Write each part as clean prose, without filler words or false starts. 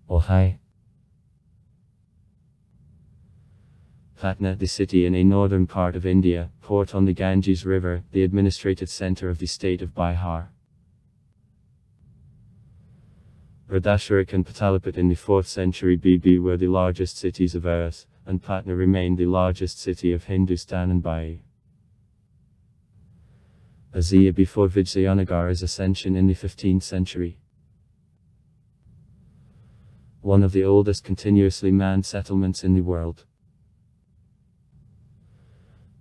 Oh hi. Patna, the city in a northern part of India, port on the Ganges River, the administrative center of the state of Bihar. Radhashwarak and Patalipat in the 4th century BB were the largest cities of Earth, and Patna remained the largest city of Hindustan and Bai. Azia before Vijayanagara's ascension in the 15th century. One of the oldest continuously manned settlements in the world.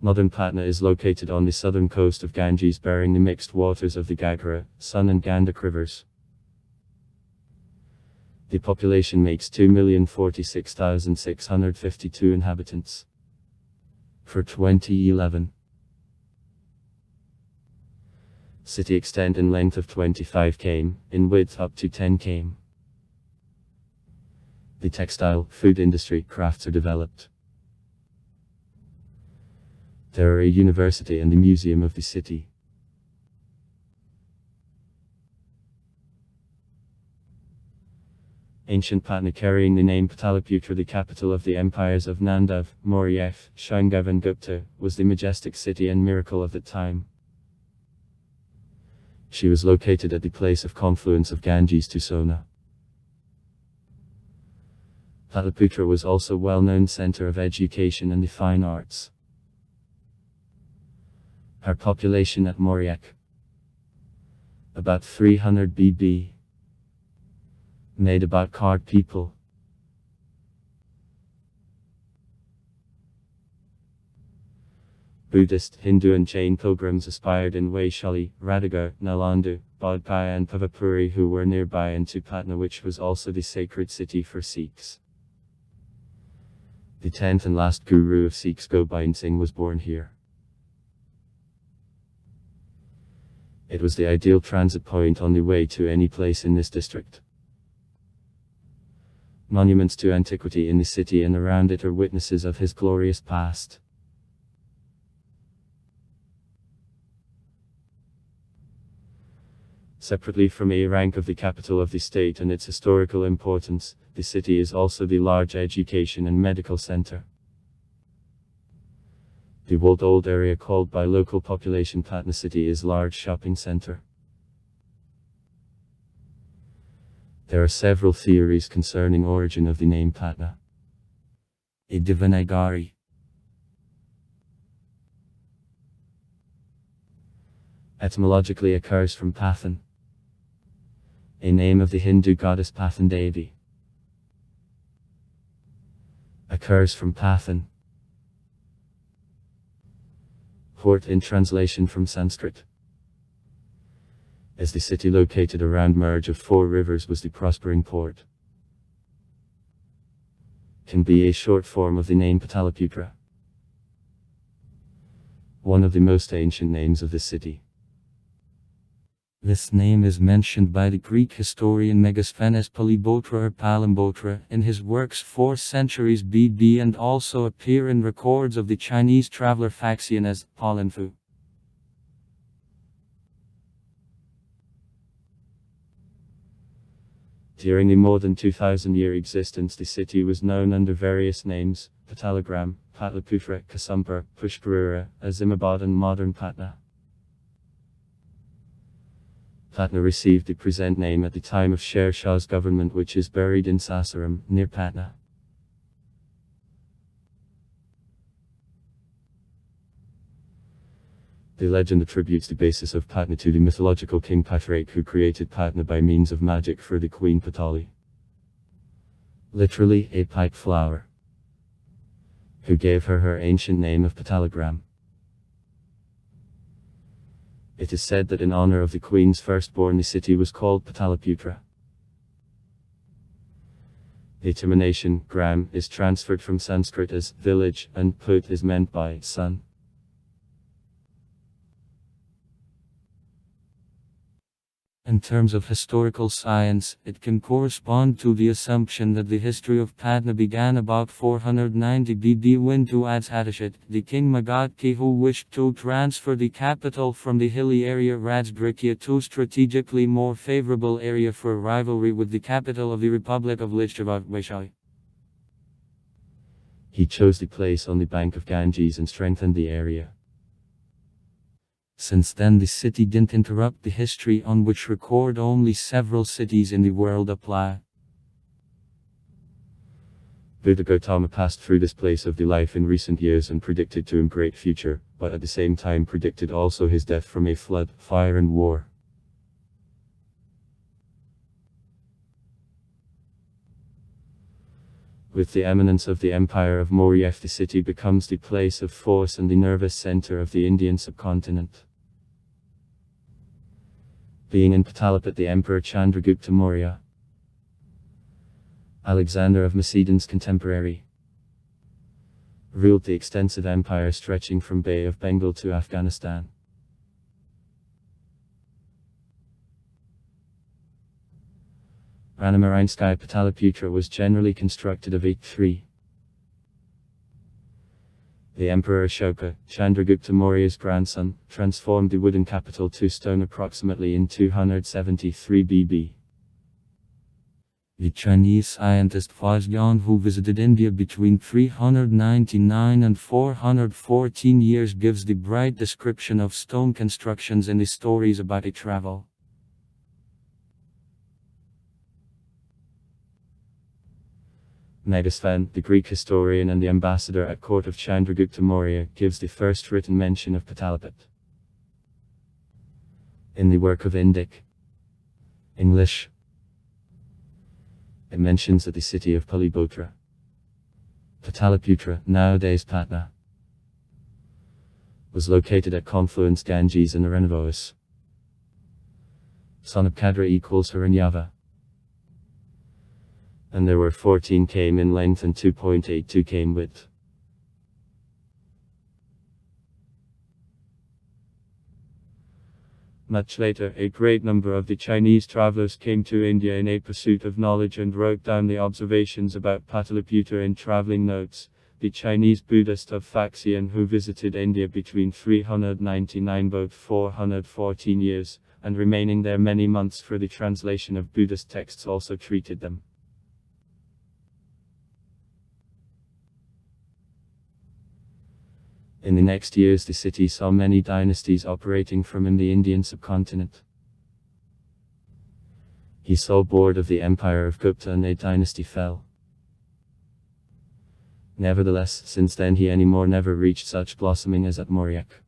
Modern Patna is located on the southern coast of Ganges bearing the mixed waters of the Gagra, Son and Gandak rivers. The population makes 2,046,652 inhabitants. For 2011. City extent in length of 25 km, in width up to 10 km. The textile, food industry, crafts are developed. There are a university and the museum of the city. Ancient Patna carrying the name Pataliputra, the capital of the empires of Nandav, Maurya, Shangav and Gupta, was the majestic city and miracle of that time. She was located at the place of confluence of Ganges to Sona. Pataliputra was also a well-known center of education and the fine arts. Her population at Maurya, about 300 BB, made about card people. Buddhist, Hindu and Jain pilgrims aspired in Vaishali, Radhagar, Nalandu, Bodhgaya and Pavapuri who were nearby into Patna, which was also the sacred city for Sikhs. The 10th and last Guru of Sikhs, Gobind Singh, was born here. It was the ideal transit point on the way to any place in this district. Monuments to antiquity in the city and around it are witnesses of his glorious past. Separately from a rank of the capital of the state and its historical importance, the city is also the large education and medical center. The walled old area called by local population Patna city is large shopping center. There are several theories concerning origin of the name Patna. A Devanagari. Etymologically occurs from Pathan, a name of the Hindu goddess Pathan Devi. Occurs from Pathan. Port in translation from Sanskrit. As the city located around merge of 4 rivers was the prospering port. Can be a short form of the name Pataliputra. One of the most ancient names of the city. This name is mentioned by the Greek historian Megasthenes Polybotra or Palimbotra in his works 4 centuries BD and also appear in records of the Chinese traveler Faxian as Palinfu. During the more than 2,000-year existence, the city was known under various names: Patalagram, Patliputra, Kasumpur, Pushparura, Azimabad and modern Patna. Patna received the present name at the time of Sher Shah's government, which is buried in Sasaram, near Patna. The legend attributes the basis of Patna to the mythological king Patrake, who created Patna by means of magic for the queen Patali. Literally, a pipe flower. Who gave her her ancient name of Patalagram. It is said that in honor of the queen's firstborn the city was called Pataliputra. The termination, gram, is transferred from Sanskrit as village, and put is meant by son. In terms of historical science, it can correspond to the assumption that the history of Patna began about 490 BD when Tuad's Hattushat, the king Magadki who wished to transfer the capital from the hilly area Rajgrikia to strategically more favorable area for rivalry with the capital of the Republic of Lichnava, Vaishali. He chose the place on the bank of Ganges and strengthened the area. Since then the city didn't interrupt the history on which record only several cities in the world apply. Buddha Gautama passed through this place of the life in recent years and predicted to him great future, but at the same time predicted also his death from a flood, fire and war. With the eminence of the Empire of Maurya, the city becomes the place of force and the nervous center of the Indian subcontinent. Being in Patalipat, the Emperor Chandragupta Maurya, Alexander of Macedon's contemporary, ruled the extensive empire stretching from Bay of Bengal to Afghanistan. Ranamarinskaya Pataliputra was generally constructed of each three. The Emperor Ashoka, Chandragupta Maurya's grandson, transformed the wooden capital to stone approximately in 273 BB. The Chinese scientist Fazlian, who visited India between 399 and 414 years, gives the bright description of stone constructions in his stories about a travel. Megasthenes, the Greek historian and the ambassador at court of Chandragupta Maurya, gives the first written mention of Patalipat. In the work of Indic English, it mentions that the city of Palibotra, Pataliputra, nowadays Patna, was located at confluence Ganges and Arenavois. Sonapkadra equals Haranyava. And there were 14 km in length and 2.82 km in width. Much later, a great number of the Chinese travelers came to India in a pursuit of knowledge and wrote down the observations about Pataliputra in traveling notes. The Chinese Buddhist of Faxian, who visited India between 399 both 414 years, and remaining there many months for the translation of Buddhist texts, also treated them. In the next years the city saw many dynasties operating from in the Indian subcontinent. He saw board of the empire of Gupta and a dynasty fell. Nevertheless, since then he anymore never reached such blossoming as at Mauryak.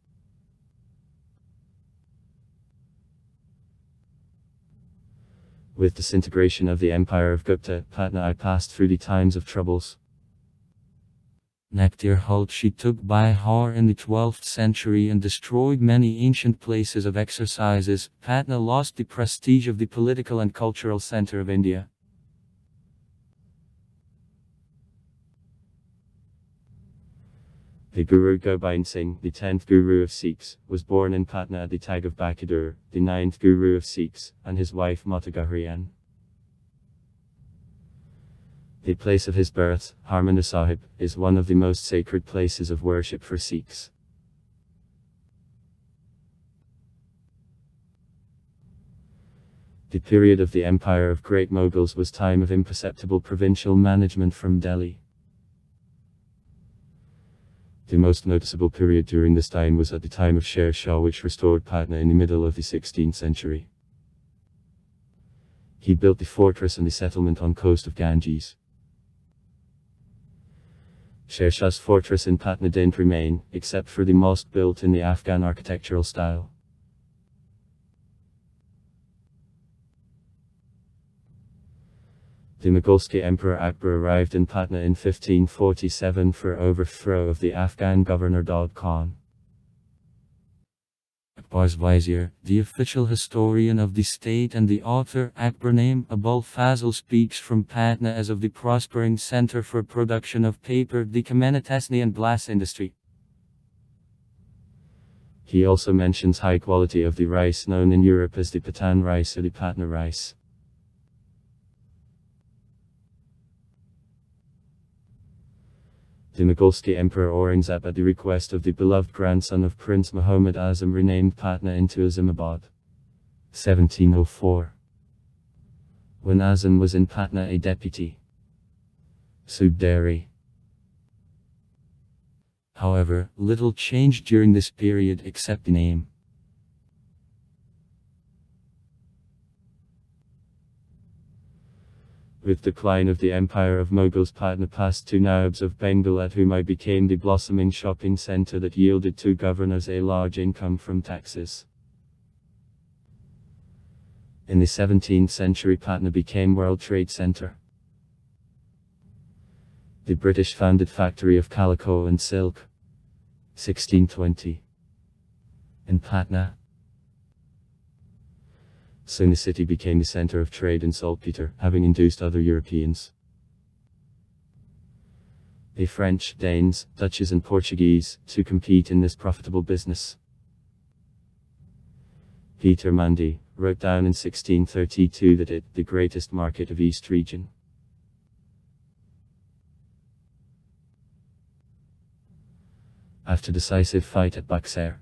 With disintegration of the empire of Gupta, Patna I passed through the times of troubles. Nektir she took Bihar in the 12th century and destroyed many ancient places of exercises. Patna lost the prestige of the political and cultural center of India. The Guru Gobind Singh, the 10th Guru of Sikhs, was born in Patna at the Tag of Bahadur, the 9th Guru of Sikhs, and his wife Mata Gahrian. The place of his birth, Harmandir Sahib, is one of the most sacred places of worship for Sikhs. The period of the empire of great Mughals was time of imperceptible provincial management from Delhi. The most noticeable period during this time was at the time of Sher Shah, which restored Patna in the middle of the 16th century. He built the fortress and the settlement on coast of Ganges. Sher Shah's fortress in Patna didn't remain, except for the mosque built in the Afghan architectural style. The Mughalski Emperor Akbar arrived in Patna in 1547 for overthrow of the Afghan governor Daud Khan. Akbar's vizier, the official historian of the state and the author Akbar name Abul Fazl, speaks from Patna as of the prospering center for production of paper, the Kamenetesni and glass industry. He also mentions high quality of the rice known in Europe as the Patna rice or the Patna rice. The Mogulski Emperor Aurangzeb, at the request of the beloved grandson of Prince Muhammad Azam, renamed Patna into Azimabad. 1704. When Azam was in Patna a deputy. Subdari. However, little changed during this period except the name. With decline of the empire of Mughals, Patna passed to Nawabs of Bengal, at whom I became the blossoming shopping centre that yielded to governors a large income from taxes. In the 17th century, Patna became World Trade Center. The British founded factory of calico and silk. 1620. In Patna. Soon the city became the center of trade in saltpeter, having induced other Europeans, the French, Danes, Dutches and Portuguese, to compete in this profitable business. Peter Mundy wrote down in 1632 that it, the greatest market of East region. After decisive fight at Buxar.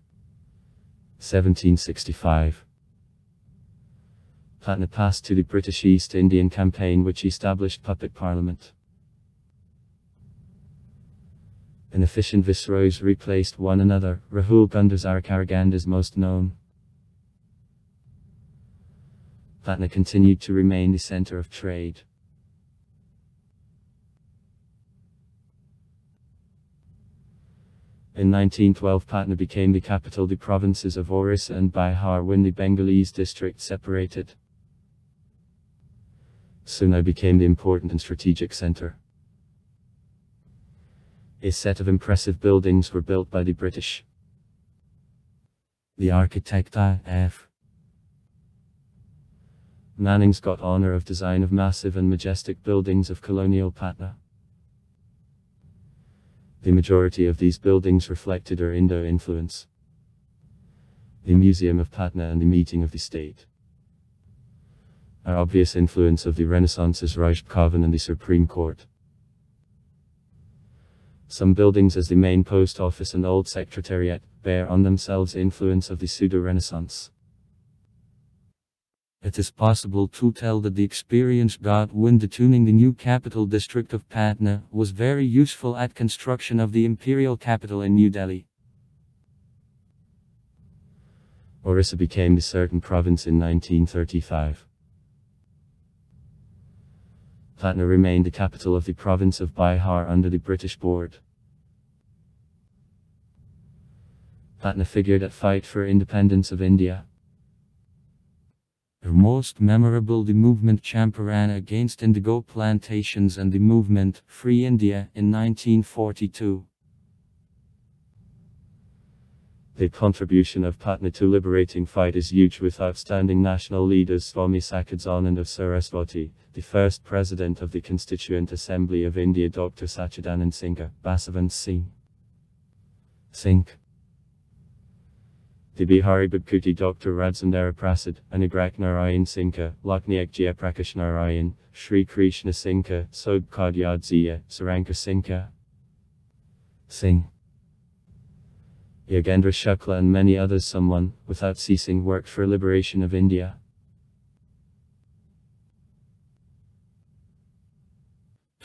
1765. Patna passed to the British East Indian Campaign, which established puppet parliament. Inefficient viceroys replaced one another. Rahul Gundar's Arkaragand is most known. Patna continued to remain the center of trade. In 1912, Patna became the capital. The provinces of Orissa and Bihar, when the Bengalese district separated. Soon I became the important and strategic center. A set of impressive buildings were built by the British. The architect I.F. Mannings got honor of design of massive and majestic buildings of colonial Patna. The majority of these buildings reflected her Indo influence. The Museum of Patna and the Meeting of the State. Are obvious influence of the Renaissance's Raj Bhavan and the Supreme Court. Some buildings, as the main post office and old secretariat, bear on themselves influence of the pseudo-Renaissance. It is possible to tell that the experience got when detailing the new capital district of Patna was very useful at construction of the imperial capital in New Delhi. Orissa became the certain province in 1935. Patna remained the capital of the province of Bihar under the British board. Patna figured at Fight for Independence of India. Most memorable, the movement Champaran against indigo plantations and the movement Free India in 1942. The contribution of Patna to liberating fight is huge, with outstanding national leaders Swami Sakadzanand of Saraswati, the first president of the Constituent Assembly of India Dr. Sachidanand Singh, Basavan Singh. The Bihari Bhakti Dr. Rajsundara Prasad, Anugrak Narayan Singh, Laknayak Jayaprakash Narayan, Shri Krishna Singh, Sobkadyadzia, Sarankar Singh. Yogendra Shukla and many others, someone, without ceasing, worked for liberation of India.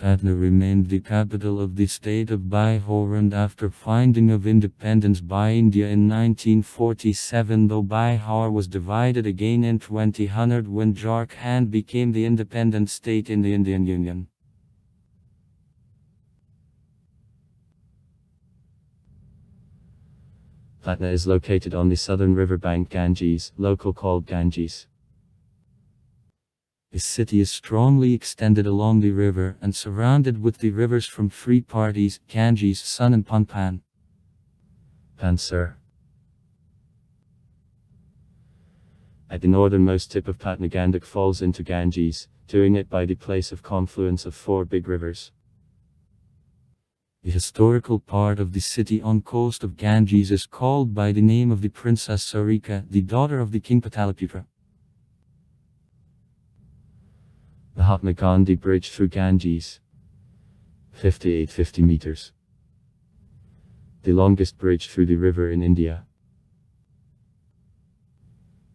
Patna remained the capital of the state of Bihar, and after finding of independence by India in 1947, though Bihar was divided again in 2000 when Jharkhand became the independent state in the Indian Union. Patna is located on the southern riverbank Ganges, local called Ganges. The city is strongly extended along the river and surrounded with the rivers from three parties, Ganges, Son and Panpan. Pansar. At the northernmost tip of Patna, Gandak falls into Ganges, doing it by the place of confluence of four big rivers. The historical part of the city on coast of Ganges is called by the name of the Princess Sarika, the daughter of the King Pataliputra. The Mahatma Gandhi Bridge through Ganges. 5850 meters. The longest bridge through the river in India.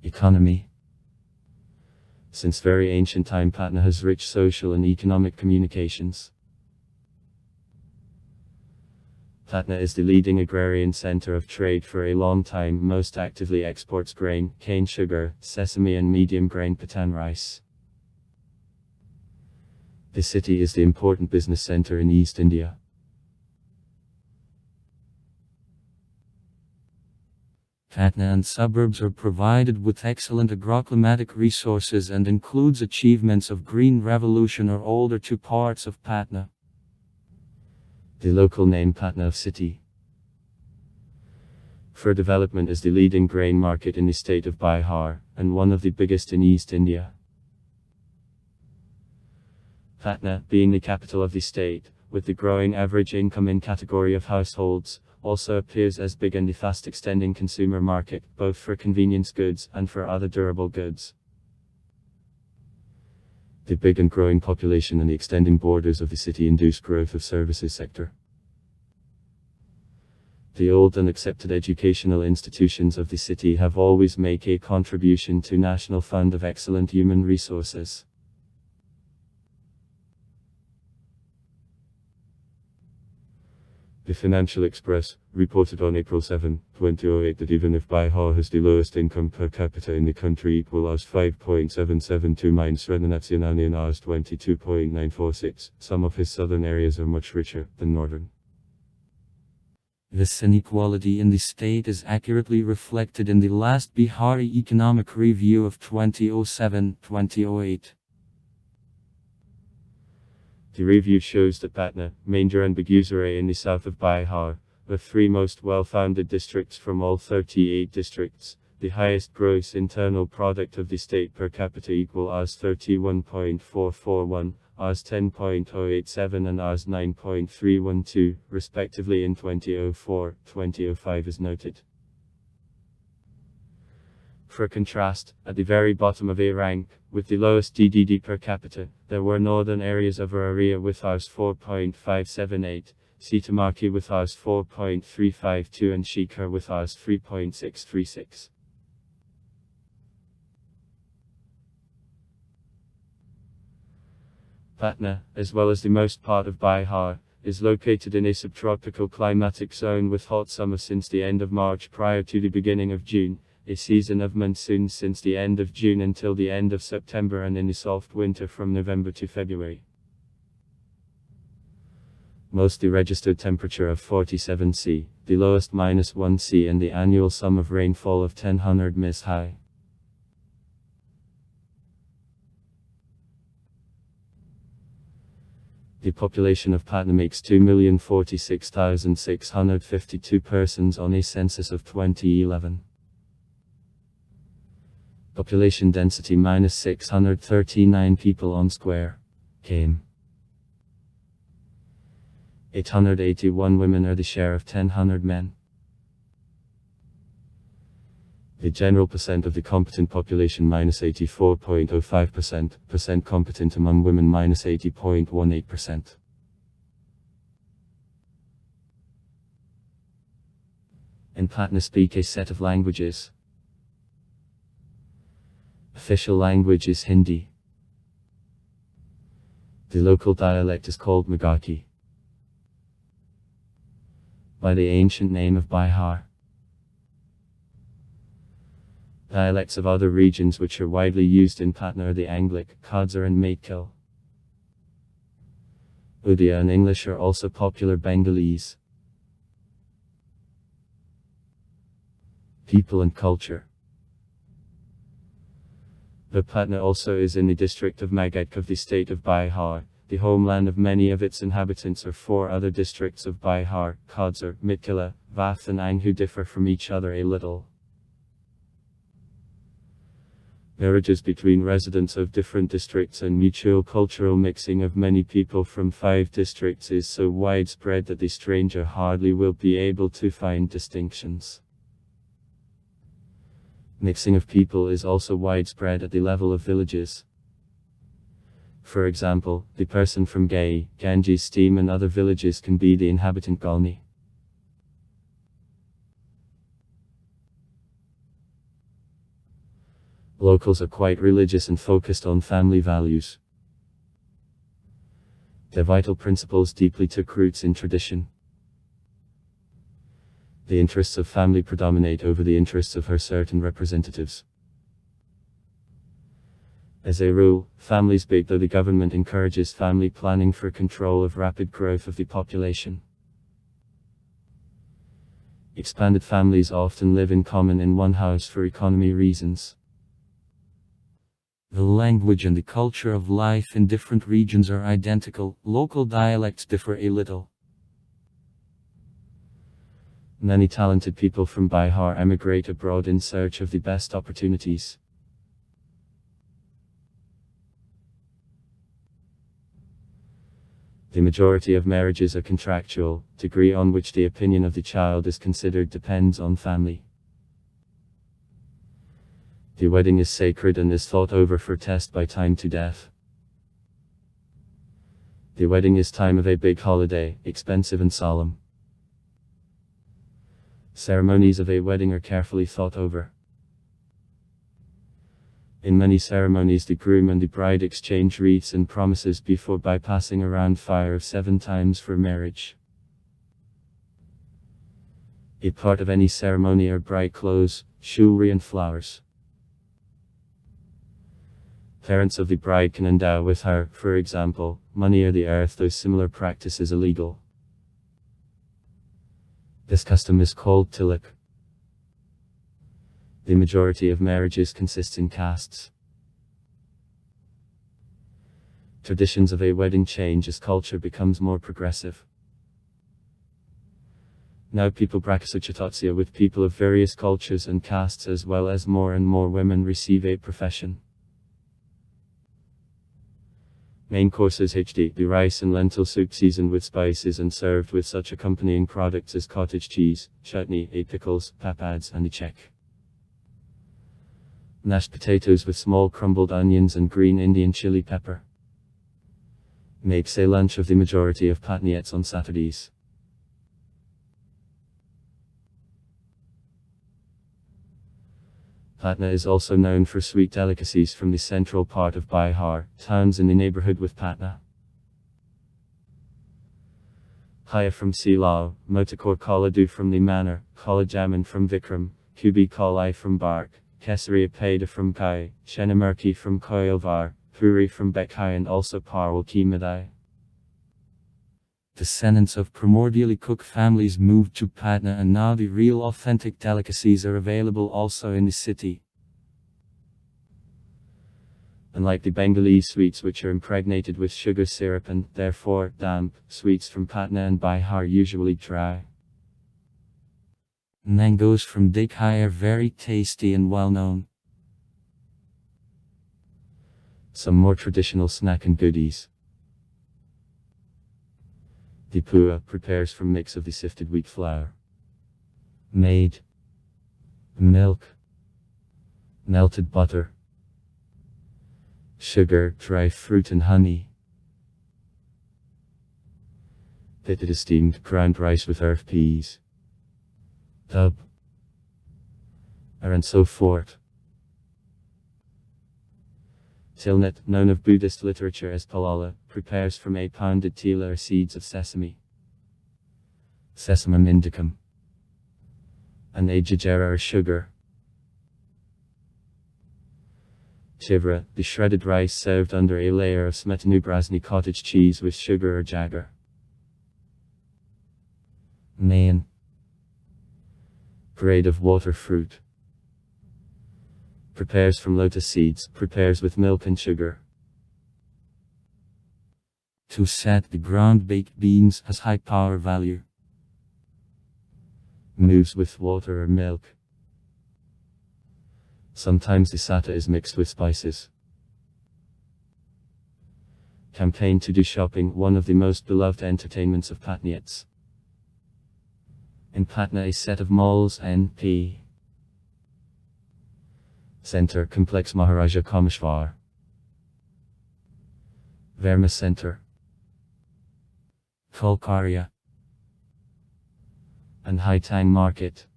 Economy. Since very ancient time, Patna has rich social and economic communications. Patna is the leading agrarian center of trade for a long time, most actively exports grain, cane sugar, sesame and medium grain Patna rice. The city is the important business center in East India. Patna and suburbs are provided with excellent agroclimatic resources and includes achievements of Green Revolution or older two parts of Patna. The local name Patna of city. For development is the leading grain market in the state of Bihar, and one of the biggest in East India. Patna, being the capital of the state, with the growing average income in category of households, also appears as big and the fast extending consumer market, both for convenience goods and for other durable goods. The big and growing population and the extending borders of the city induce growth of services sector. The old and accepted educational institutions of the city have always made a contribution to National Fund of Excellent Human Resources. The Financial Express reported on April 7, 2008 that even if Bihar has the lowest income per capita in the country equal as 5.772 minus Nationality and as 22.946, some of his southern areas are much richer than northern. This inequality in the state is accurately reflected in the last Bihari Economic Review of 2007-2008. The review shows that Patna, Maindra and Begusarai in the south of Bihar, the three most well-founded districts from all 38 districts, the highest gross internal product of the state per capita equal as 31.441, as 10.087 and as 9.312, respectively in 2004-2005 is noted. For contrast, at the very bottom of A rank, with the lowest DDD per capita, there were northern areas of Araria with as 4.578, Sitamarhi with as 4.352 and Shikar with as 3.636. Patna, as well as the most part of Bihar, is located in a subtropical climatic zone with hot summer since the end of March prior to the beginning of June, a season of monsoons since the end of June until the end of September, and in a soft winter from November to February. Mostly registered temperature of 47 C, the lowest -1 C, and the annual sum of rainfall of 1000 ms high. The population of Patna makes 2,046,652 persons on a census of 2011. Population density -639 people on square km. 881 women are the share of 1,000 men. The general percent of the competent population -84.05%, percent competent among women -80.18%. In Patna speak a set of languages. Official language is Hindi. The local dialect is called Magathi, by the ancient name of Bihar. Dialects of other regions which are widely used in Patna are the Anglic, Khadser and Maithil. Udiya and English are also popular. Bengalese. People and culture. Patna also is in the district of Magadh of the state of Bihar, the homeland of many of its inhabitants. Are four other districts of Bihar, Khadser, Mithila, Vath and Ang, who differ from each other a little. Marriages between residents of different districts and mutual cultural mixing of many people from 5 districts is so widespread that the stranger hardly will be able to find distinctions. Mixing of people is also widespread at the level of villages. For example, the person from Gay, Ganges Steam and other villages can be the inhabitant Galni. Locals are quite religious and focused on family values. Their vital principles deeply took roots in tradition. The interests of family predominate over the interests of her certain representatives. As a rule, families big, though the government encourages family planning for control of rapid growth of the population. Expanded families often live in common in one house for economy reasons. The language and the culture of life in different regions are identical, local dialects differ a little. Many talented people from Bihar emigrate abroad in search of the best opportunities. The majority of marriages are contractual. Degree on which the opinion of the child is considered depends on family. The wedding is sacred and is thought over for test by time to death. The wedding is time of a big holiday, expensive and solemn. Ceremonies of a wedding are carefully thought over. In many ceremonies the groom and the bride exchange wreaths and promises before bypassing around fire of 7 times for marriage. A part of any ceremony are bright clothes, jewelry and flowers. Parents of the bride can endow with her, for example, money or the earth, though similar practice is illegal. This custom is called tilak. The majority of marriages consists in castes. Traditions of a wedding change as culture becomes more progressive. Now people practice Chatatsia with people of various cultures and castes, as well as more and more women receive a profession. Main courses HD, the rice and lentil soup seasoned with spices and served with such accompanying products as cottage cheese, chutney, pickles, papads and chek. Mashed potatoes with small crumbled onions and green Indian chili pepper. Makes a lunch of the majority of Patniets on Saturdays. Patna is also known for sweet delicacies from the central part of Bihar, towns in the neighborhood with Patna. Khaya from Silao, Motakor Kaladu from the Manor, Kalajaman from Vikram, Kubi Kalai from Bark, Kesariya Pada from Kai, Chenamurki from Koilvar, Puri from Bekai and also Parwal Ki Madai. Descendants of primordially cook families moved to Patna, and now the real authentic delicacies are available also in the city. Unlike the Bengali sweets, which are impregnated with sugar syrup and, therefore, damp, sweets from Patna and Bihar are usually dry. Mangoes from Dikhai are very tasty and well known. Some more traditional snack and goodies. The pua prepares from mix of the sifted wheat flour, made, milk, melted butter, sugar, dry fruit and honey. Pitted is steamed ground rice with earth peas, dub, and so forth. Tilnet, known of Buddhist literature as palala, prepares from a pounded tila or seeds of sesame, Sesamum indicum, and a jajera or sugar. Chivra, the shredded rice served under a layer of smetanu cottage cheese with sugar or jagar. Mayan, braid of water fruit. Prepares from lotus seeds, prepares with milk and sugar. To set the ground baked beans has high power value. Moves with water or milk. Sometimes the sata is mixed with spices. Campaign to do shopping, one of the most beloved entertainments of Patnians. In Patna, a set of malls N.P. Center Complex Maharaja Kameshwar, Verma Center, Kolkaria, and Haitang Market.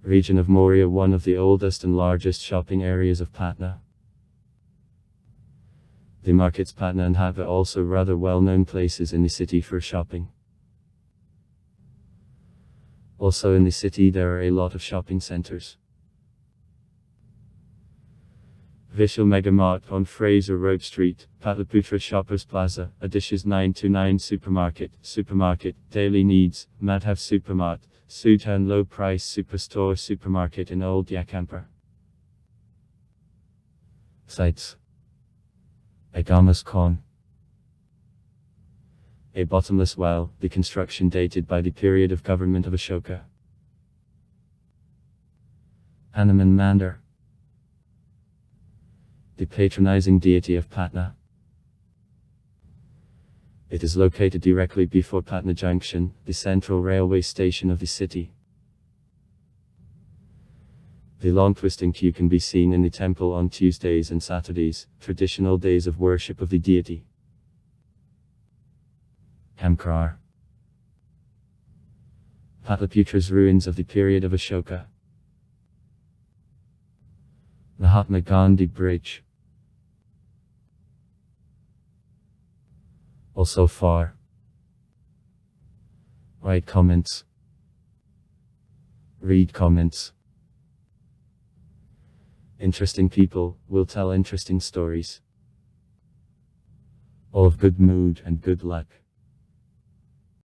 Region of Moria, one of the oldest and largest shopping areas of Patna. The markets Patna and Hatva also rather well-known places in the city for shopping. Also in the city there are a lot of shopping centers. Vishal Megamart on Fraser Road Street, Patliputra Shoppers Plaza, Adish's 929 Supermarket, Daily Needs, Madhav Supermart, Sudhan Low Price Superstore Supermarket in Old Yakampur. Sites: Agamas Khan, a bottomless well, the construction dated by the period of government of Ashoka. Hanuman Mandir, the patronizing deity of Patna. It is located directly before Patna Junction, the central railway station of the city. The long twisting queue can be seen in the temple on Tuesdays and Saturdays, traditional days of worship of the deity. Kamkar, Patliputra's ruins of the period of Ashoka. Mahatma Gandhi Bridge. Also far. Write comments. Read comments. Interesting people will tell interesting stories. All of good mood and good luck.